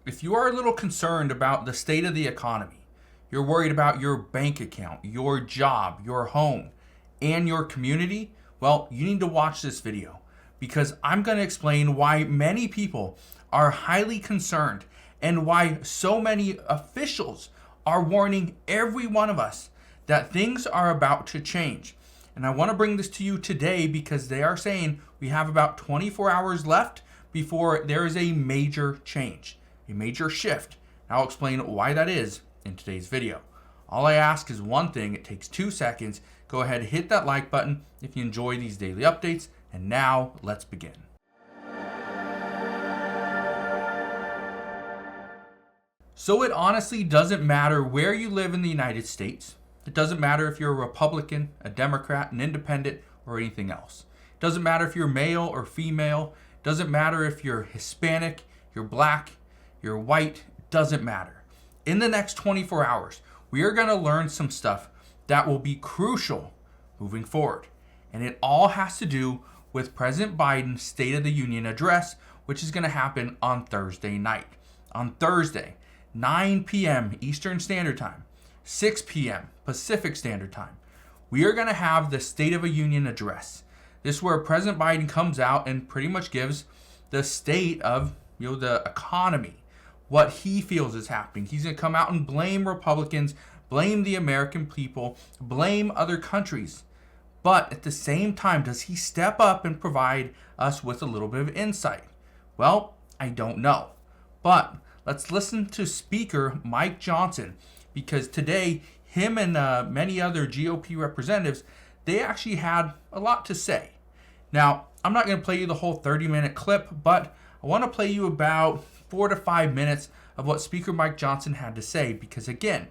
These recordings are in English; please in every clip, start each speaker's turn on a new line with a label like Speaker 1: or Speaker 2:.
Speaker 1: if you are a little concerned about the state of the economy, you're worried about your bank account, your job, your home, and your community, well, you need to watch this video because I'm going to explain why many people are highly concerned and why so many officials are warning every one of us that things are about to change. And I want to bring this to you today because they are saying we have about 24 hours left before there is a major change, a major shift. And I'll explain why that is in today's video. All I ask is one thing. It takes 2 seconds. Go ahead, hit that like button if you enjoy these daily updates. And now let's begin. So it honestly doesn't matter where you live in the United States. It doesn't matter if you're a Republican, a Democrat, an independent, or anything else. It doesn't matter if you're male or female. It doesn't matter if you're Hispanic, you're black, you're white. It doesn't matter. In the next 24 hours, we are going to learn some stuff that will be crucial moving forward. And it all has to do with President Biden's State of the Union address, which is going to happen on Thursday night. On Thursday, 9 p.m. Eastern Standard Time, 6 p.m. Pacific Standard Time, we are going to have the State of the Union address. This is where President Biden comes out and pretty much gives the state of the economy, what he feels is happening. He's going to come out and blame Republicans, blame the American people, blame other countries. But at the same time, does he step up and provide us with a little bit of insight? Well, I don't know. But let's listen to Speaker Mike Johnson, because today, him and many other GOP representatives, they actually had a lot to say. Now, I'm not going to play you the whole 30-minute clip, but I want to play you about 4 to 5 minutes of what Speaker Mike Johnson had to say, because again,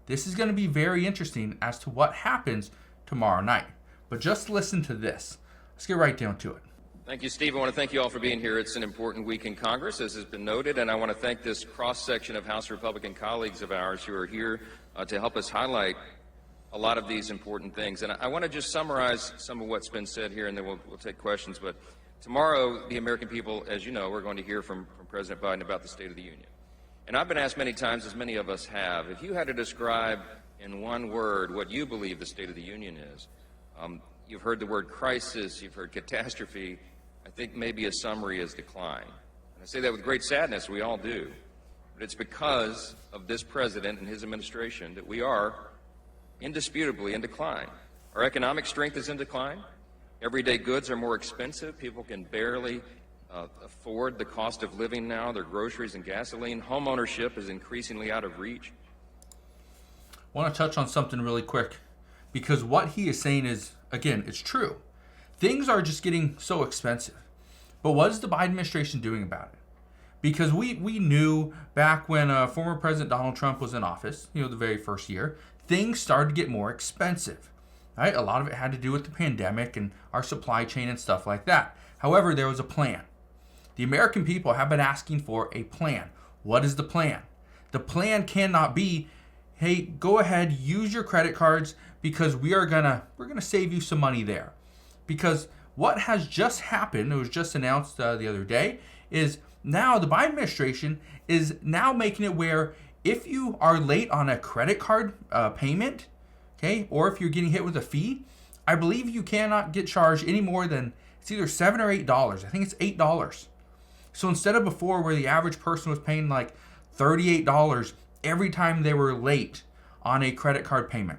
Speaker 1: this is going to be very interesting as to what happens tomorrow night. But just listen to this. Let's get right down to it.
Speaker 2: Thank you, Steve. I want to thank you all for being here. It's an important week in Congress, as has been noted, and I want to thank this cross-section of House Republican colleagues of ours who are here to help us highlight a lot of these important things. And I want to just summarize some of what's been said here, and then we'll take questions. But tomorrow, the American people, as you know, we're going to hear from President Biden about the State of the Union. And I've been asked many times, as many of us have, if you had to describe in one word what you believe the State of the Union is, you've heard the word crisis, you've heard catastrophe. I think maybe a summary is decline. And I say that with great sadness, we all do. But it's because of this president and his administration that we are indisputably in decline. Our economic strength is in decline. Everyday goods are more expensive. People can barely afford the cost of living now, their groceries and gasoline. Home ownership is increasingly out of reach.
Speaker 1: I want to touch on something really quick, because what he is saying is, again, it's true. Things are just getting so expensive. But what is the Biden administration doing about it? Because we knew back when former President Donald Trump was in office, the very first year, things started to get more expensive. Right? A lot of it had to do with the pandemic and our supply chain and stuff like that. However, there was a plan. The American people have been asking for a plan. What is the plan? The plan cannot be, hey, go ahead, use your credit cards because we're gonna save you some money there. Because what has just happened, it was just announced the other day, is now the Biden administration is now making it where if you are late on a credit card payment, okay, or if you're getting hit with a fee, I believe you cannot get charged any more than, it's either $7 or $8. I think it's $8. So instead of before where the average person was paying like $38 every time they were late on a credit card payment,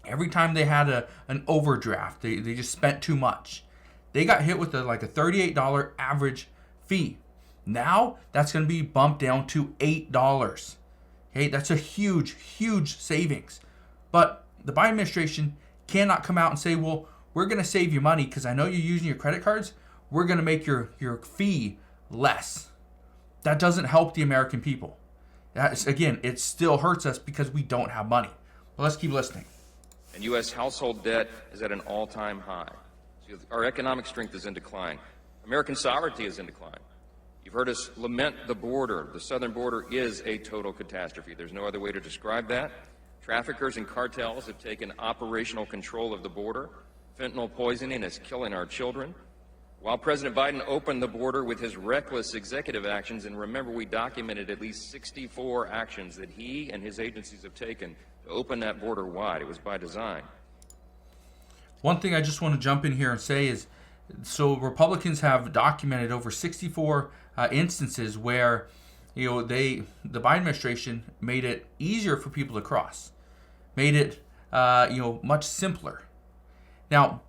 Speaker 1: every time they had an overdraft, they just spent too much, they got hit with a $38 average fee. Now that's going to be bumped down to $8. Okay, that's a huge, huge savings. But the Biden administration cannot come out and say, well, we're going to save you money because I know you're using your credit cards. We're going to make your fee less. That doesn't help the American people. Again, it still hurts us because we don't have money. Well, let's keep listening.
Speaker 2: And U.S. household debt is at an all-time high. So our economic strength is in decline. American sovereignty is in decline. You've heard us lament the border. The southern border is a total catastrophe. There's no other way to describe that. Traffickers and cartels have taken operational control of the border. Fentanyl poisoning is killing our children. While President Biden opened the border with his reckless executive actions, and remember, we documented at least 64 actions that he and his agencies have taken to open that border wide. It was by design.
Speaker 1: One thing I just want to jump in here and say is, so Republicans have documented over 64 instances where, the Biden administration made it easier for people to cross, made it, much simpler. Now,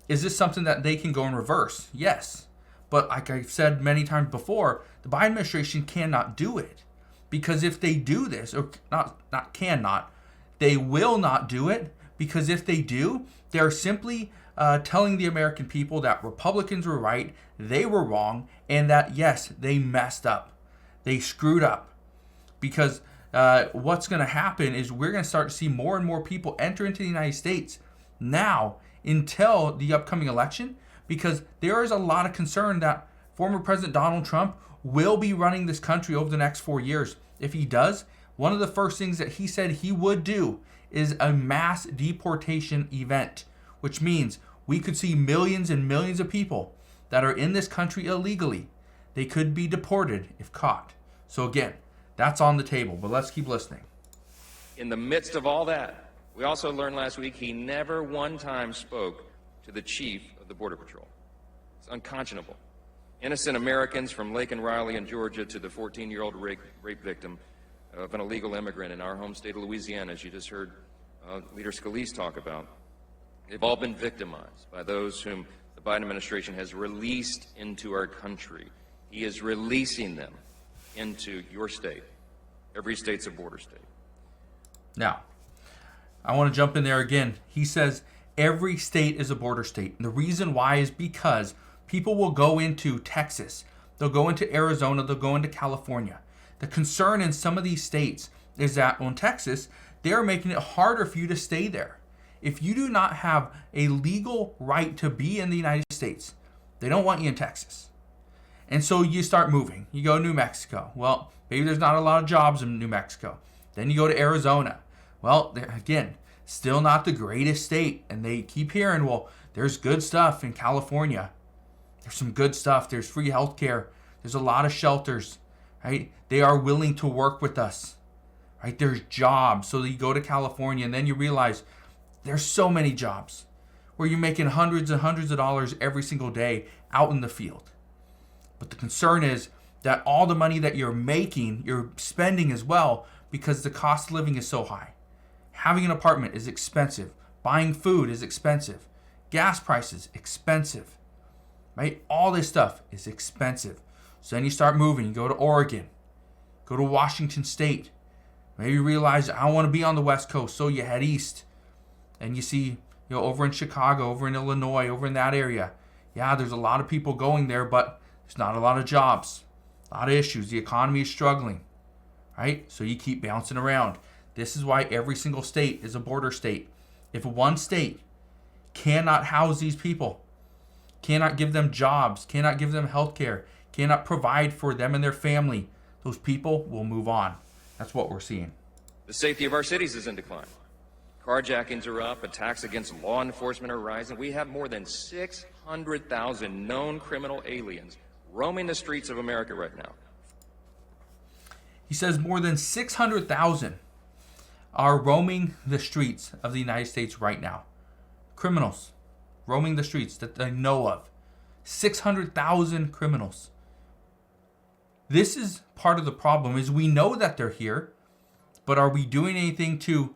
Speaker 1: is this something that they can go in reverse? Yes. But like I've said many times before, the Biden administration cannot do it. Because if they do this, or they will not do it, because if they do, they're simply telling the American people that Republicans were right, they were wrong, and that, yes, they messed up. They screwed up. Because what's going to happen is we're going to start to see more and more people enter into the United States now until the upcoming election, because there is a lot of concern that former President Donald Trump will be running this country over the next 4 years. If he does, one of the first things that he said he would do is a mass deportation event, which means we could see millions and millions of people that are in this country illegally. They could be deported if caught. So again, that's on the table, but let's keep listening.
Speaker 2: In the midst of all that, we also learned last week he never one time spoke to the chief of the Border Patrol. It's unconscionable. Innocent Americans from Lake and Riley in Georgia to the 14-year-old rape victim of an illegal immigrant in our home state of Louisiana, as you just heard Leader Scalise talk about. They've all been victimized by those whom the Biden administration has released into our country. He is releasing them into your state. Every state's a border state.
Speaker 1: Now, I want to jump in there again. He says every state is a border state. And the reason why is because people will go into Texas, they'll go into Arizona, they'll go into California. The concern in some of these states is that in Texas, they're making it harder for you to stay there. If you do not have a legal right to be in the United States, they don't want you in Texas. And so you start moving. You go to New Mexico. Well, maybe there's not a lot of jobs in New Mexico. Then you go to Arizona. Well, again, still not the greatest state. And they keep hearing, well, there's good stuff in California. There's some good stuff. There's free healthcare. There's a lot of shelters, right? They are willing to work with us, right? There's jobs. So you go to California and then you realize there's so many jobs where you're making hundreds and hundreds of dollars every single day out in the field. But the concern is that all the money that you're making, you're spending as well because the cost of living is so high. Having an apartment is expensive. Buying food is expensive. Gas prices, expensive. Right? All this stuff is expensive. So then you start moving. You go to Oregon. Go to Washington State. Maybe you realize, I want to be on the West Coast. So you head east. And you see, over in Chicago, over in Illinois, over in that area. Yeah, there's a lot of people going there, but there's not a lot of jobs. A lot of issues. The economy is struggling. Right? So you keep bouncing around. This is why every single state is a border state. If one state cannot house these people, cannot give them jobs, cannot give them health care, cannot provide for them and their family, those people will move on. That's what we're seeing.
Speaker 2: The safety of our cities is in decline. Carjackings are up, attacks against law enforcement are rising. We have more than 600,000 known criminal aliens roaming the streets of America right now.
Speaker 1: He says more than 600,000 are roaming the streets of the United States right now. Criminals roaming the streets that they know of. 600,000 criminals. This is part of the problem, is we know that they're here, but are we doing anything to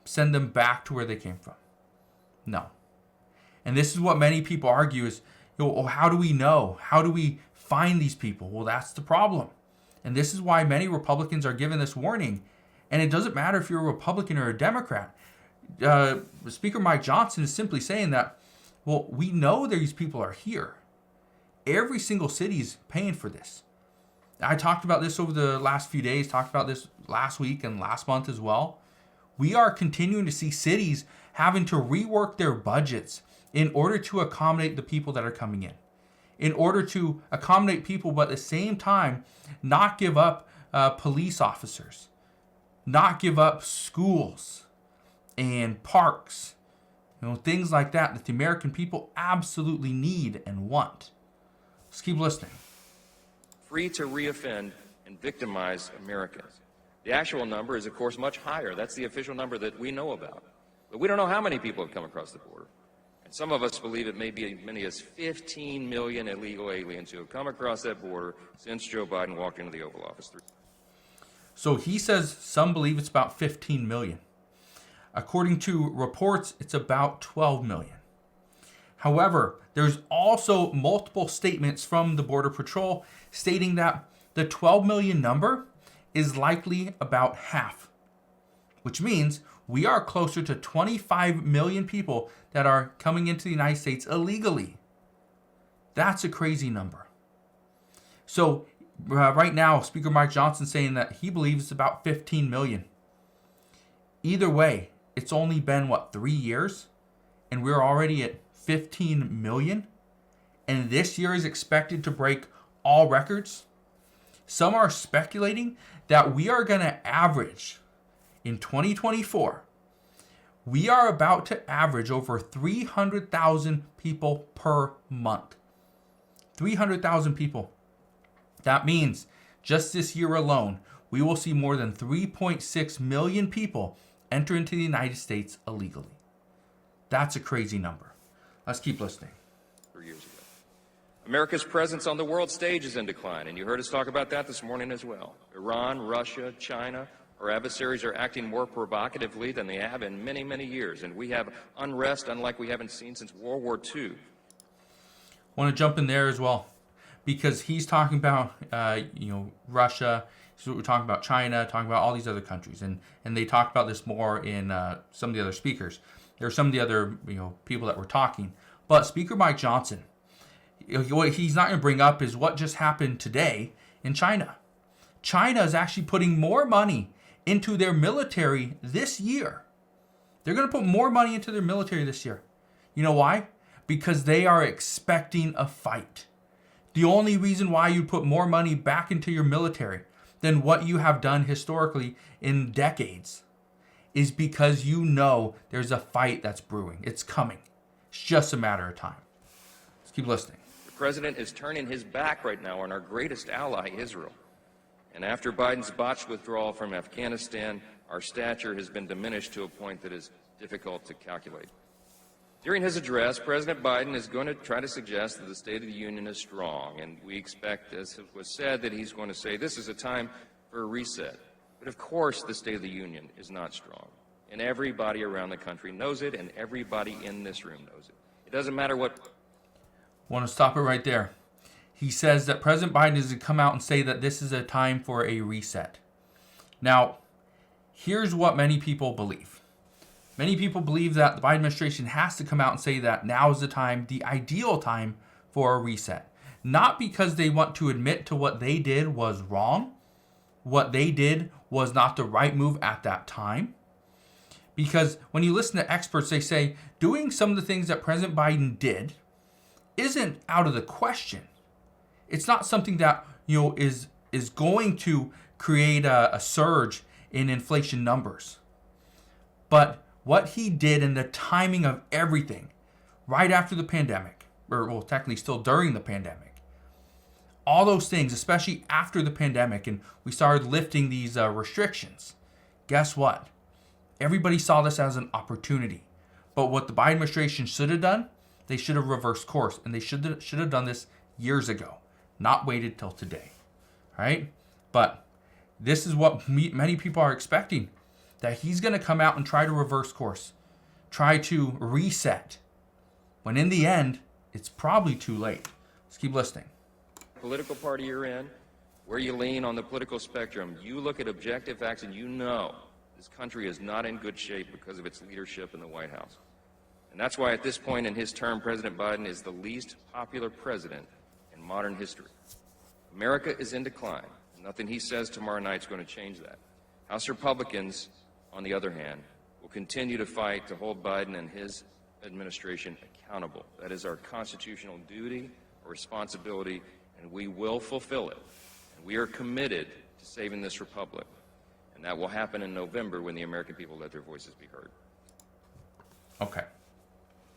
Speaker 1: send them back to where they came from? No. And this is what many people argue is, how do we know? How do we find these people? Well, that's the problem. And this is why many Republicans are given this warning. And it doesn't matter if you're a Republican or a Democrat. Speaker Mike Johnson is simply saying that, well, we know these people are here. Every single city is paying for this. I talked about this over the last few days, talked about this last week and last month as well. We are continuing to see cities having to rework their budgets in order to accommodate the people that are coming in order to accommodate people, but at the same time, not give up police officers, not give up schools and parks, things like that the American people absolutely need and want. Let's keep listening.
Speaker 2: Free to reoffend and victimize Americans. The actual number is, of course, much higher. That's the official number that we know about. But we don't know how many people have come across the border. And some of us believe it may be as many as 15 million illegal aliens who have come across that border since Joe Biden walked into the Oval Office.
Speaker 1: So he says some believe it's about 15 million. According to reports, it's about 12 million. However, there's also multiple statements from the Border Patrol stating that the 12 million number is likely about half, which means we are closer to 25 million people that are coming into the United States illegally. That's a crazy number. So right now, Speaker Mike Johnson saying that he believes it's about 15 million. Either way, it's only been, 3 years? And we're already at 15 million? And this year is expected to break all records? Some are speculating that we are going to average, in 2024, we are about to average over 300,000 people per month. 300,000 people. That means just this year alone, we will see more than 3.6 million people enter into the United States illegally. That's a crazy number. Let's keep listening.
Speaker 2: 3 years ago. America's presence on the world stage is in decline, and you heard us talk about that this morning as well. Iran, Russia, China, our adversaries are acting more provocatively than they have in many, many years, and we have unrest unlike we haven't seen since World War II.
Speaker 1: Want to jump in there as well, because he's talking about, Russia. So we're talking about China, talking about all these other countries, and they talked about this more in some of the other speakers. There are some of the other people that were talking, but Speaker Mike Johnson, what he's not going to bring up is what just happened today in China. China is actually putting more money into their military this year. They're going to put more money into their military this year. You know why? Because they are expecting a fight. The only reason why you put more money back into your military than what you have done historically in decades is because you know there's a fight that's brewing. It's coming. It's just a matter of time. Let's keep listening.
Speaker 2: The president is turning his back right now on our greatest ally, Israel. And after Biden's botched withdrawal from Afghanistan, our stature has been diminished to a point that is difficult to calculate. During his address, President Biden is going to try to suggest that the State of the Union is strong, and we expect, as was said, that he's going to say this is a time for a reset. But of course, the State of the Union is not strong, and everybody around the country knows it, and everybody in this room knows it. It doesn't matter what...
Speaker 1: Want to stop it right there. He says that President Biden is to come out and say that this is a time for a reset. Now, here's what many people believe. Many people believe that the Biden administration has to come out and say that now is the time, the ideal time for a reset. Not because they want to admit to what they did was wrong, what they did was not the right move at that time. Because when you listen to experts, they say doing some of the things that President Biden did isn't out of the question. It's not something that is going to create a surge in inflation numbers. But what he did and the timing of everything right after the pandemic, or technically still during the pandemic, all those things, especially after the pandemic, and we started lifting these restrictions, guess what? Everybody saw this as an opportunity. But what the Biden administration should have done, they should have reversed course, and they should have done this years ago, not waited till today. All right? But this is what many people are expecting, that he's going to come out and try to reverse course, try to reset, when in the end, it's probably too late. Let's keep listening.
Speaker 2: Political party you're in, where you lean on the political spectrum, you look at objective facts and you know this country is not in good shape because of its leadership in the White House. And that's why at this point in his term, President Biden is the least popular president in modern history. America is in decline. Nothing he says tomorrow night is going to change that. House Republicans, on the other hand, will continue to fight to hold Biden and his administration accountable. That is our constitutional duty, our responsibility, and we will fulfill it. And we are committed to saving this republic. And that will happen in November when the American people let their voices be heard.
Speaker 1: Okay.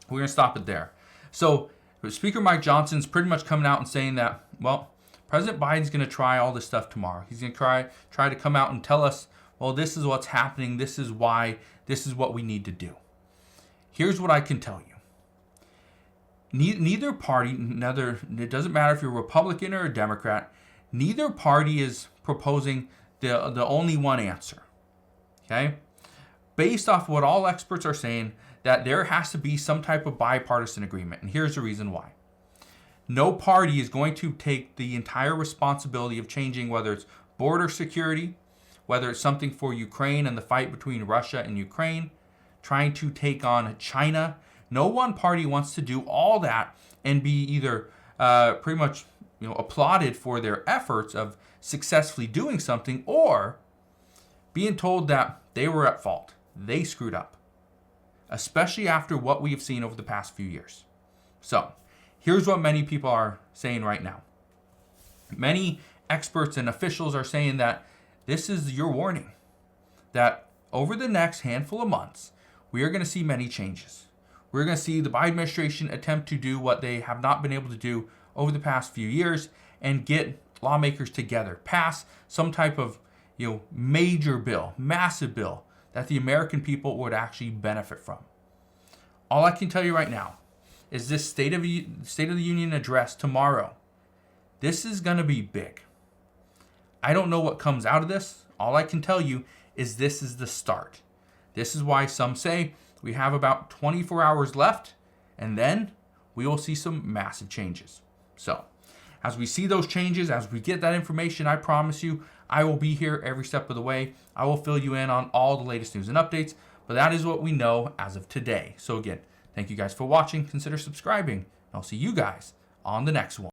Speaker 1: We're going to stop it there. So But Speaker Mike Johnson's pretty much coming out and saying that, well, President Biden's going to try all this stuff tomorrow. He's going to try to come out and tell us, well, this is what's happening. This is why. This is what we need to do. Here's what I can tell you. Neither party, it doesn't matter if you're a Republican or a Democrat, neither party is proposing the only one answer. Okay? Based off what all experts are saying, that there has to be some type of bipartisan agreement. And here's the reason why. No party is going to take the entire responsibility of changing, whether it's border security, whether it's something for Ukraine and the fight between Russia and Ukraine, trying to take on China. No one party wants to do all that and be either pretty much applauded for their efforts of successfully doing something, or being told that they were at fault. They screwed up, especially after what we have seen over the past few years. So here's what many people are saying right now. Many experts and officials are saying that this is your warning, that over the next handful of months, we are going to see many changes. We're going to see the Biden administration attempt to do what they have not been able to do over the past few years and get lawmakers together, pass some type of major bill, massive bill that the American people would actually benefit from. All I can tell you right now is this State of the Union address tomorrow. This is going to be big. I don't know what comes out of this. All I can tell you is this is the start. This is why some say we have about 24 hours left, and then we will see some massive changes. So, as we see those changes, as we get that information, I promise you, I will be here every step of the way. I will fill you in on all the latest news and updates, but that is what we know as of today. So again, thank you guys for watching. Consider subscribing, and I'll see you guys on the next one.